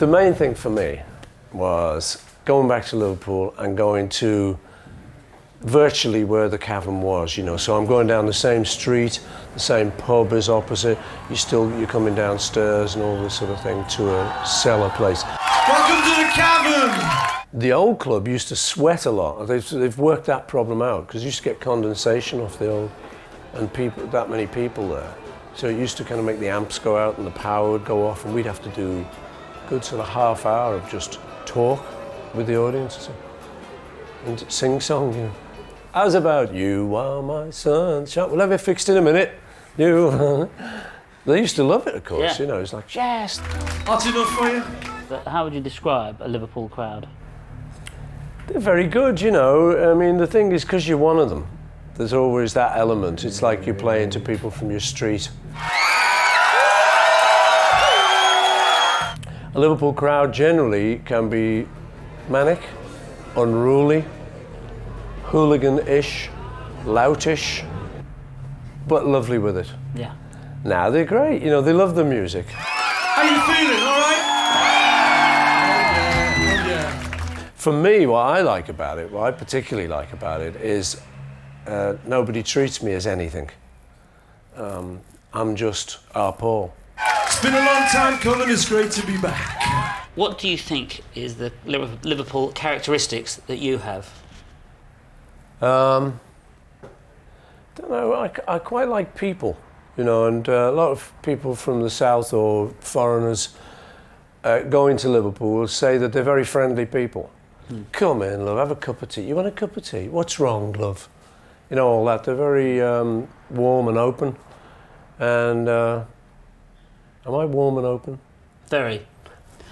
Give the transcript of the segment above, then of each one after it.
The main thing for me was going back to Liverpool and going to virtually where the Cavern was, you know. So I'm going down the same street, the same pub is opposite. You're coming downstairs and all this sort of thing to a cellar place. Welcome to the Cavern! The old club used to sweat a lot. They've worked that problem out because you used to get condensation off the old, and that many people there. So it used to kind of make the amps go out and the power would go off, and we'd have to do a good sort of half hour of just talk with the audience and sing song, you know. How's about you are my sunshine? We'll have it fixed in a minute. You. They used to love it, of course. Yeah. You know, it's like, yes. Hot enough for you? But how would you describe a Liverpool crowd? They're very good, you know. I mean, the thing is, because you're one of them, there's always that element. It's like you're playing to people from your street. A Liverpool crowd generally can be manic, unruly, hooligan-ish, loutish, but lovely with it. Yeah. Now they're great, you know, they love the music. How you feeling, all right? Oh yeah. For me, what I particularly like about it is nobody treats me as anything. I'm just our Paul. It's been a long time coming, it's great to be back. What do you think is the Liverpool characteristics that you have? Don't know, I quite like people, you know, and a lot of people from the south or foreigners going to Liverpool will say that they're very friendly people. Come in, love, have a cup of tea. You want a cup of tea? What's wrong, love? You know, all that. They're very warm and open. And am I warm and open? Very.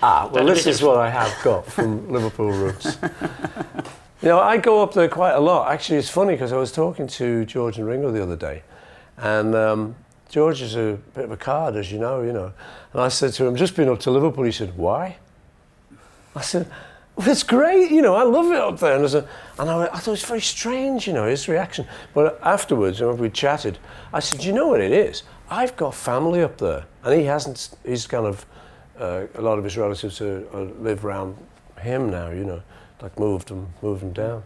Well, this is what I have got from Liverpool roots. You know, I go up there quite a lot. Actually, it's funny because I was talking to George and Ringo the other day, and George is a bit of a card, as you know. And I said to him, just been up to Liverpool. He said, why? I said, well, it's great, you know, I love it up there. And I thought it was very strange, you know, his reaction. But afterwards, when we chatted, I said, you know what it is? I've got family up there, and he hasn't. He's kind of a lot of his relatives live around him now, you know. Like moved them down.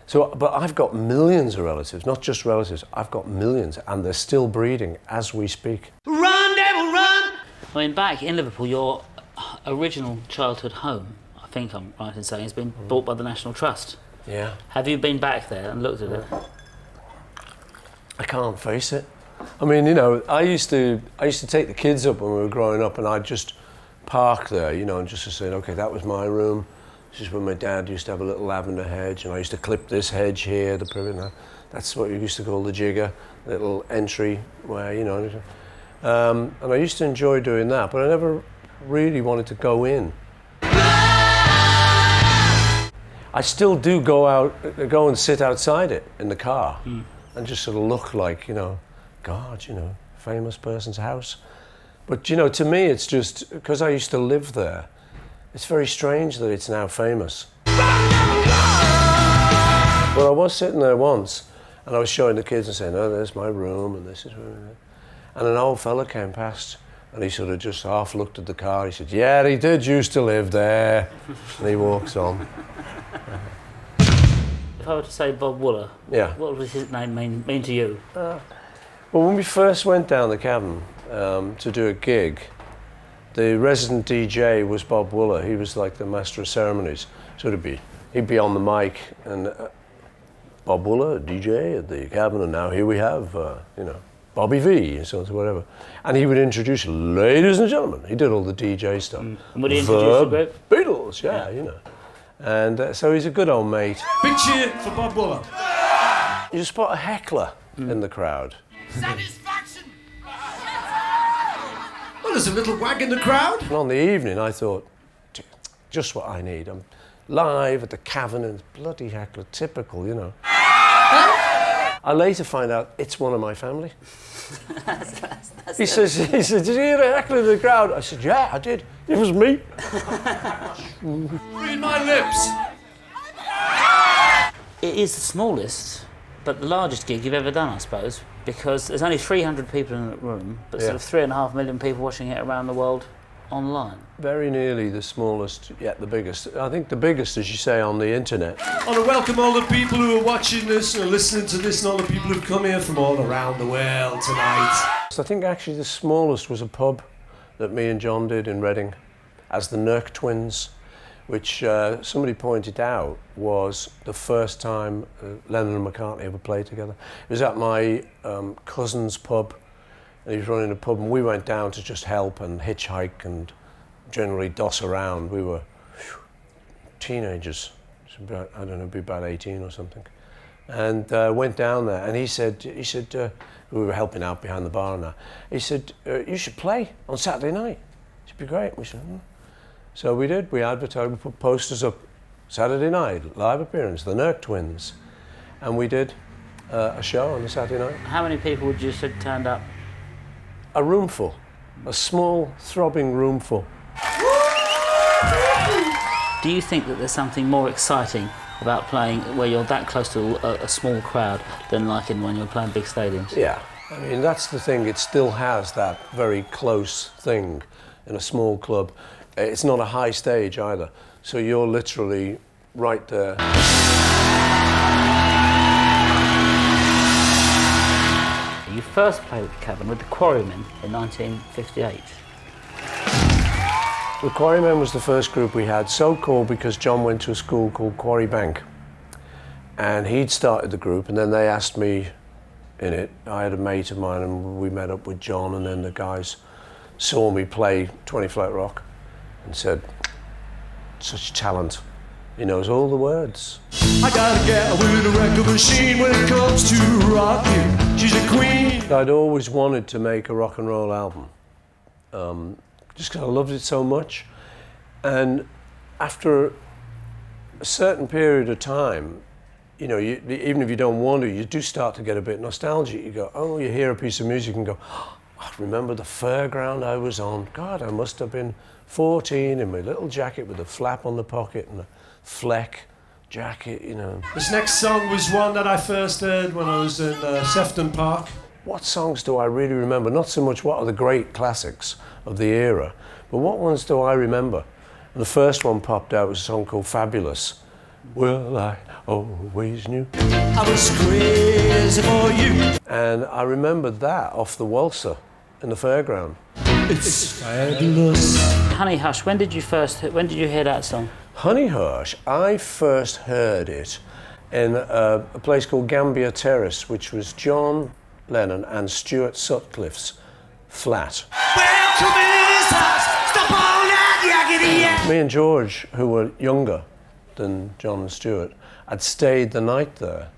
So, but I've got millions of relatives, not just relatives. I've got millions, and they're still breeding as we speak. Run, devil, run! I mean, back in Liverpool, your original childhood home, I think I'm right in saying, has been bought by the National Trust. Yeah. Have you been back there and looked at it? I can't face it. I mean, you know, I used to take the kids up when we were growing up, and I'd just park there, you know, and just to say, okay, that was my room. This is when my dad used to have a little lavender hedge, and I used to clip this hedge here, the privet. That's what we used to call the jigger, little entry where, you know. And I used to enjoy doing that, but I never really wanted to go in. I still do go and sit outside it in the car and just sort of look like, you know, God, you know, famous person's house. But, you know, to me, it's just, because I used to live there, it's very strange that it's now famous. But I was sitting there once, and I was showing the kids and saying, oh, there's my room, and this is where... And an old fella came past, and he sort of just half looked at the car. He said, yeah, he did used to live there. And he walks on. If I were to say Bob Wooler, Yeah. what does his name mean to you? Well, when we first went down the Cavern to do a gig, the resident DJ was Bob Wooler. He was like the master of ceremonies. So he'd be on the mic, and Bob Wooler, DJ at the Cavern, and now here we have, you know, Bobby V, and so on, whatever. And he would introduce, ladies and gentlemen, he did all the DJ stuff. And would he introduce the group? Beatles, yeah, you know. And so he's a good old mate. Big cheer for Bob Wooler. You spot a heckler in the crowd. Satisfaction! Well, there's a little wag in the crowd. And on the evening, I thought, just what I need. I'm live at the Cavern and bloody heckler, typical, you know. I later find out it's one of my family. He said, did you hear a heckler in the crowd? I said, yeah, I did. It was me. Read my lips. It is the smallest, but the largest gig you've ever done, I suppose, because there's only 300 people in the room, but sort of 3.5 million people watching it around the world. online? Very nearly the smallest, yet the biggest. I think the biggest, as you say, on the internet. I want to welcome all the people who are watching this and are listening to this and all the people who've come here from all around the world tonight. So I think actually the smallest was a pub that me and John did in Reading as the Nurk Twins, which somebody pointed out was the first time Lennon and McCartney ever played together. It was at my cousin's pub, and he was running a pub, and we went down to just help and hitchhike and generally doss around. We were teenagers, so about, I don't know, be about 18 or something, and went down there. And he said, we were helping out behind the bar and that. He said, you should play on Saturday night. It should be great. We said, So we did. We advertised. We put posters up. Saturday night, live appearance, the Nurk Twins, and we did a show on the Saturday night. How many people would you say turned up? A room full, a small, throbbing room full. Do you think that there's something more exciting about playing where you're that close to a small crowd than like when you're playing big stadiums? Yeah, I mean, that's the thing. It still has that very close thing in a small club. It's not a high stage either, so you're literally right there. You first played at the Cavern with the Quarrymen in 1958. The Quarrymen was the first group we had, so called because John went to a school called Quarry Bank, and he'd started the group, and then they asked me in it. I had a mate of mine, and we met up with John, and then the guys saw me play 20 Flight Rock and said, such talent, he knows all the words. I gotta get with a record machine when it comes to rocking. She's a queen. I'd always wanted to make a rock and roll album, just because I loved it so much. And after a certain period of time, you know, even if you don't want to, you do start to get a bit nostalgic. You go, oh, you hear a piece of music and go, oh, I remember the fairground I was on. God, I must have been 14 in my little jacket with a flap on the pocket and a Fleck jacket, you know. This next song was one that I first heard when I was in Sefton Park. What songs do I really remember? Not so much what are the great classics of the era, but what ones do I remember? And the first one popped out was a song called Fabulous. Well, I always knew I was crazy for you. And I remembered that off the waltzer in the fairground. It's fabulous. Honey Hush, when did you hear that song? Honey Hush, I first heard it in a place called Gambier Terrace, which was John Lennon and Stuart Sutcliffe's flat. Welcome to this house. Stop all that yakety. Me and George, who were younger than John and Stuart, had stayed the night there.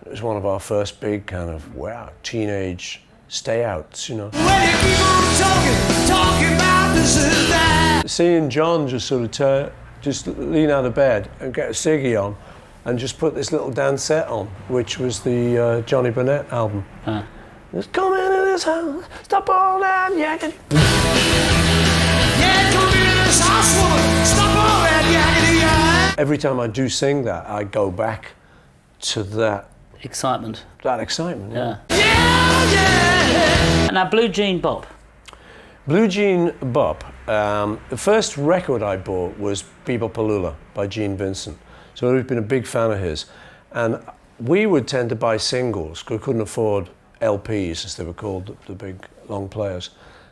It was one of our first big kind of, wow, teenage stay-outs, you know. Well, you keep on talking about this and that. Seeing John just sort of just lean out of bed and get a ciggy on and just put this little dance set on, which was the Johnny Burnett album. Just come into this house, stop all that yakety. Yeah, come into this house, woman. Stop all that yakety. Every time I do sing that, I go back to that Excitement. excitement. Yeah. Yeah, yeah. And now Blue Jean Bop. Blue Jean Bop. The first record I bought was Bebopaloola by Gene Vincent. So I've been a big fan of his. And we would tend to buy singles because we couldn't afford LPs, as they were called, the big long players.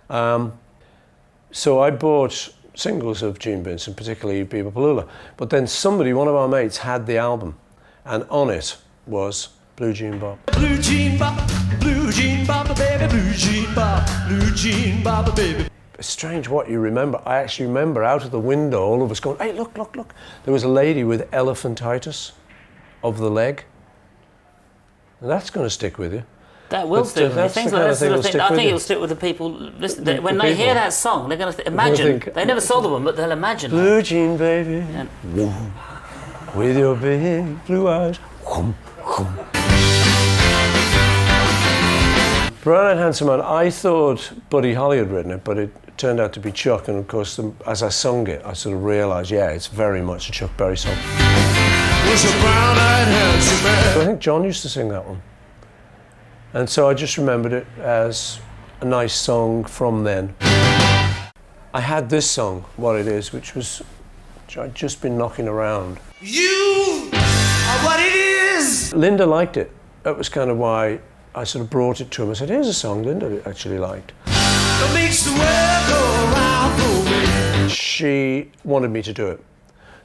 So I bought singles of Gene Vincent, particularly Bebopaloola. But then one of our mates, had the album, and on it was Blue Jean Bop. Blue jean bop, baby, blue jean bop, baby. It's strange what you remember. I actually remember out of the window, all of us going, hey, look, look, look. There was a lady with elephantitis of the leg. And that's going to stick with you. That will But, stick with me. that's Things the like kind of that thing sort of that'll thing. I stick with think you. it'll stick with the people. Listen, The when they hear people. that song, they're going to imagine. think- They never saw the woman, but they'll imagine. her. Blue Jean, baby, And with your big blue eyes. Brian Handsome Man, I thought Buddy Holly had written it, but it turned out to be Chuck, and of course, as I sung it, I sort of realised, yeah, it's very much a Chuck Berry song. Was a brown-eyed handsome man. So I think John used to sing that one. And so I just remembered it as a nice song from then. I had this song, What It Is, which I'd just been knocking around. You are what it is. Linda liked it. That was kind of why I sort of brought it to him. I said, here's a song Linda actually liked. That makes the world go round for me. She wanted me to do it.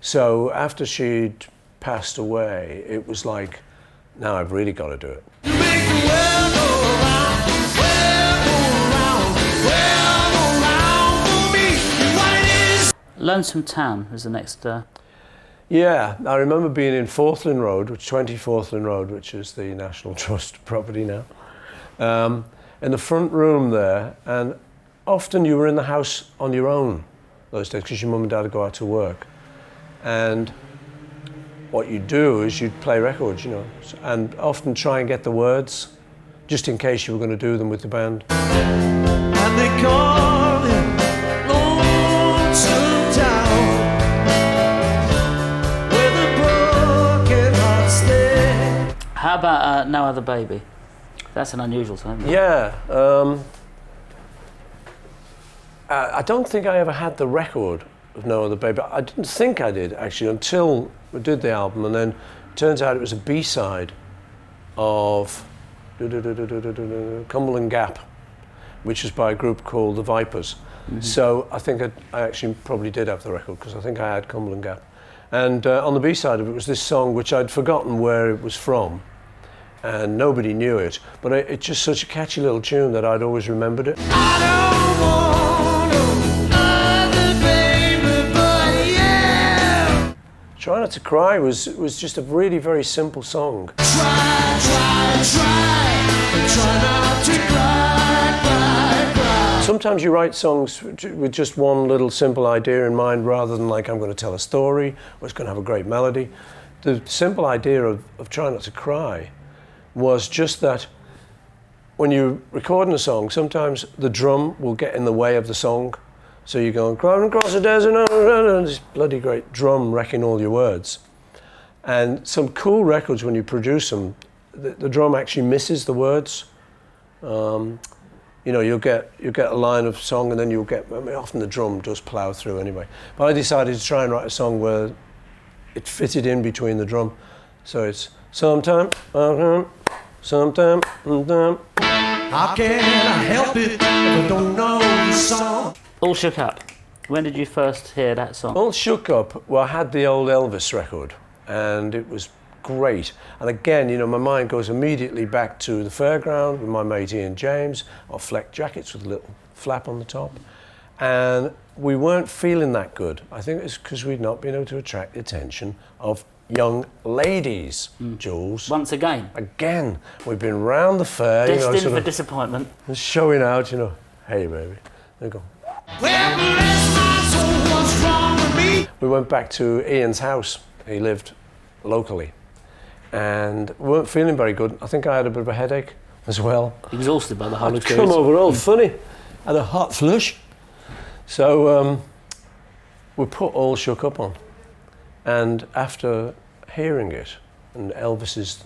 So after she'd passed away, it was like, now I've really got to do it. You make the world go round, world go round, world go round for me. What it is. Lonesome Town was the next. Yeah, I remember being in Forthland Road, 20 Forthland Road, which is the National Trust property now, in the front room there, and often you were in the house on your own those days because your mum and dad would go out to work. And what you'd do is you'd play records, you know, and often try and get the words, just in case you were going to do them with the band. And they call it Lonesome Town, where the broken hearts stay. How about No Other Baby? That's an unusual song, isn't it? Yeah. I don't think I ever had the record of No Other Baby. I didn't think I did, actually, until we did the album, and then it turns out it was a B-side of Cumberland Gap, which was by a group called the Vipers. Mm-hmm. So I think I actually probably did have the record, because I think I had Cumberland Gap. And on the B-side of it was this song, which I'd forgotten where it was from, and nobody knew it, but it's just such a catchy little tune that I'd always remembered it. I don't want no other baby but you. Try Not to Cry was just a really very simple song. Try not to cry. Sometimes you write songs with just one little simple idea in mind, rather than like, I'm going to tell a story or it's going to have a great melody. The simple idea of Try Not to Cry was just that when you're recording a song, sometimes the drum will get in the way of the song. So you're going, crawling across the desert, and this bloody great drum wrecking all your words. And some cool records, when you produce them, the drum actually misses the words. You know, you'll get a line of song, and then you'll get, I mean, often the drum does plow through anyway. But I decided to try and write a song where it fitted in between the drum. So it's sometime, sometime, How can I help it if I don't know the song? All Shook Up. When did you first hear that song? All Shook Up, well, I had the old Elvis record, and it was great. And again, you know, my mind goes immediately back to the fairground with my mate Ian James, our fleck jackets with a little flap on the top. And we weren't feeling that good. I think it's because we'd not been able to attract the attention of young ladies, Jules. Once again. Again, we've been round the fair, Destined you know, for sort disappointment. of showing out, you know, hey baby. They go. Well, bless my soul, what's wrong with me? We went back to Ian's house. He lived locally, and we weren't feeling very good. I think I had a bit of a headache as well. Exhausted by the whole I'd experience. come over all funny, had a hot flush. So we put All Shook Up on, and after hearing it and Elvis's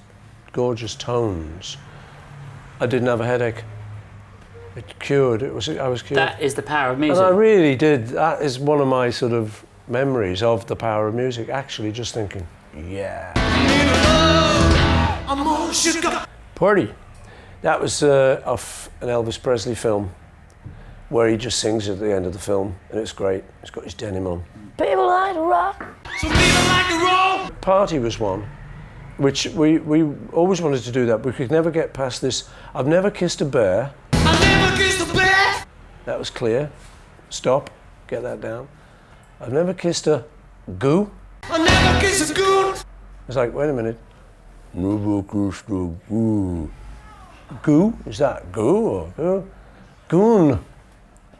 gorgeous tones, I didn't have a headache. It cured. I was cured. That is the power of music. And I really did. That is one of my sort of memories of the power of music. Actually, just thinking, yeah. I'm all shook up. Party. That was off an Elvis Presley film, where he just sings at the end of the film, and it's great. He's got his denim on. People like to rock. So people like to roll. Party was one, which we always wanted to do that, but we could never get past this. I've never kissed a bear. I never kissed a bear. That was clear. Stop. Get that down. I've never kissed a goo. I never kissed a goon. It's like, wait a minute. Never kissed a goo. Goo? Is that goo or goo? Goon.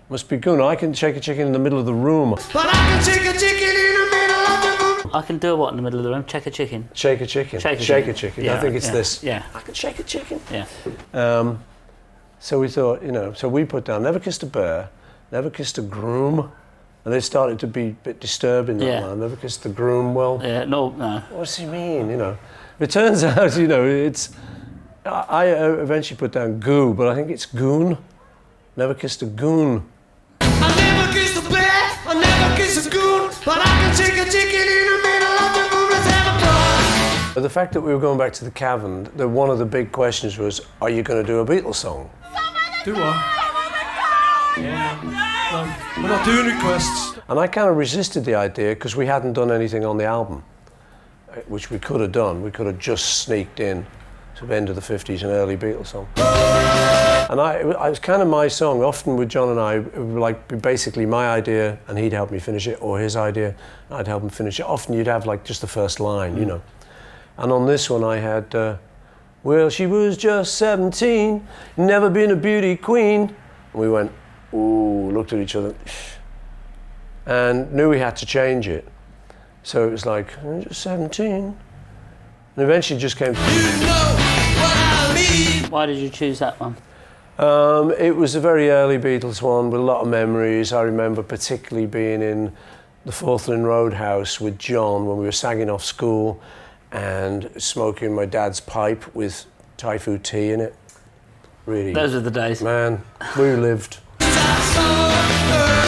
Must be goon. I can shake a chicken in the middle of the room. But I can shake a chicken in the middle of the room. I can do a what in the middle of the room? Check a chicken. Shake a chicken. Shake a Shake chicken. a chicken. Yeah, I think it's yeah, this. Yeah. I can shake a chicken. Yeah. So we thought, you know, so we put down, never kissed a bear, never kissed a groom. And they started to be a bit disturbing, that Yeah. line. Never kissed the groom. Well, Yeah. No. what does he mean, you know? It turns out, you know, it's... I eventually put down goo, but I think it's goon. Never kissed a goon. I never kissed a bear. so good, but I can take a chicken in the middle of the room. Let's have a party. But the fact that we were going back to the Cavern, one of the big questions was, are you going to do a Beatles song? Do I? No, we're not doing requests. And I kind of resisted the idea because we hadn't done anything on the album, which we could have done. We could have just sneaked in to the end of the 50s an early Beatles song. And it was kind of my song. Often with John and I, it would like be basically my idea and he'd help me finish it, or his idea, and I'd help him finish it. Often you'd have like just the first line, you know. And on this one I had, well, she was just 17, never been a beauty queen. And we went, ooh, looked at each other, and knew we had to change it. So it was like, I'm just 17. And eventually just came. You know what I mean. Why did you choose that one? It was a very early Beatles one with a lot of memories. I remember particularly being in the Forthland Roadhouse with John when we were sagging off school and smoking my dad's pipe with Thai food tea in it. Really. Those are the days. Man, we lived. I saw her